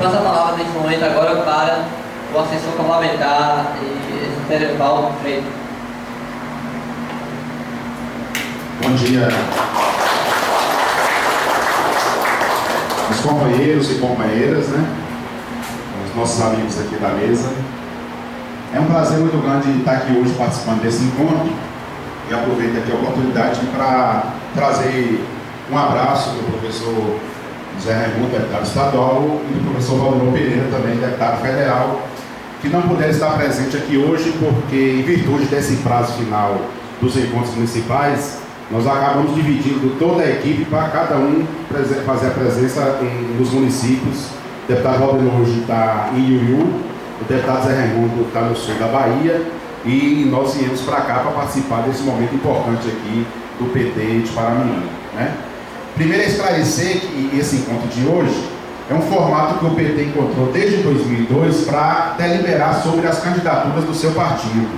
passo a palavra nesse momento agora para o assessor parlamentar e Terebal Freire. Bom dia, os companheiros e companheiras, né? Os nossos amigos aqui da mesa. É um prazer muito grande estar aqui hoje participando desse encontro e aproveito aqui a oportunidade para trazer um abraço do professor José Raimundo, deputado estadual, e do professor Valdemar Pereira, também deputado federal, que não puderam estar presentes aqui hoje porque, em virtude desse prazo final dos encontros municipais, nós acabamos dividindo toda a equipe para cada um fazer a presença nos municípios. O deputado Valdemar hoje está em Iuiú, o deputado Zé Raimundo está no sul da Bahia, e nós viemos para cá para participar desse momento importante aqui do PT de Paramirim, né? Primeiro é esclarecer que esse encontro de hoje é um formato que o PT encontrou desde 2002 para deliberar sobre as candidaturas do seu partido.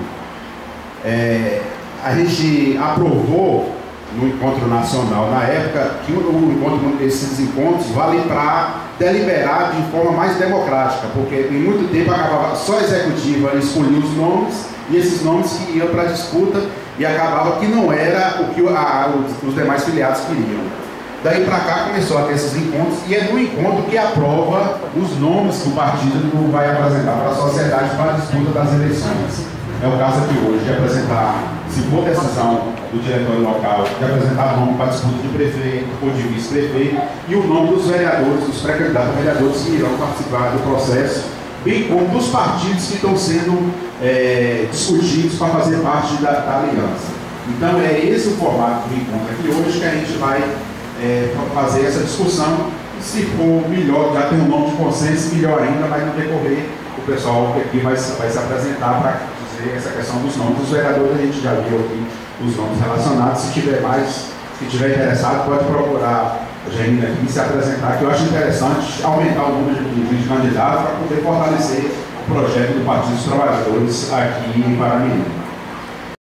A gente aprovou no encontro nacional, na época, que esses encontros valem para deliberar de forma mais democrática, porque em muito tempo acabava só a executiva escolher os nomes, e esses nomes que iam para a disputa, e acabava que não era o que os demais filiados queriam. Daí para cá começou a ter esses encontros, e é no encontro que aprova os nomes que o partido vai apresentar para a sociedade para a disputa das eleições. É o caso aqui hoje, de apresentar, se for decisão do diretório local, de apresentar nome para a disputa de prefeito ou de vice-prefeito, e o nome dos vereadores, dos pré-candidatos a vereadores que irão participar do processo, bem como dos partidos que estão sendo discutidos para fazer parte da aliança. Então é esse o formato do encontro aqui hoje, que a gente vai fazer essa discussão. Se for melhor, já tem um nome de consenso, melhor ainda, mas no decorrer o pessoal aqui vai se apresentar para dizer essa questão dos nomes dos vereadores. A gente já viu aqui os nomes relacionados. Se tiver interessado, pode procurar a Janina aqui e se apresentar, que eu acho interessante aumentar o número de candidatos para poder fortalecer o projeto do Partido dos Trabalhadores aqui em Paramirim.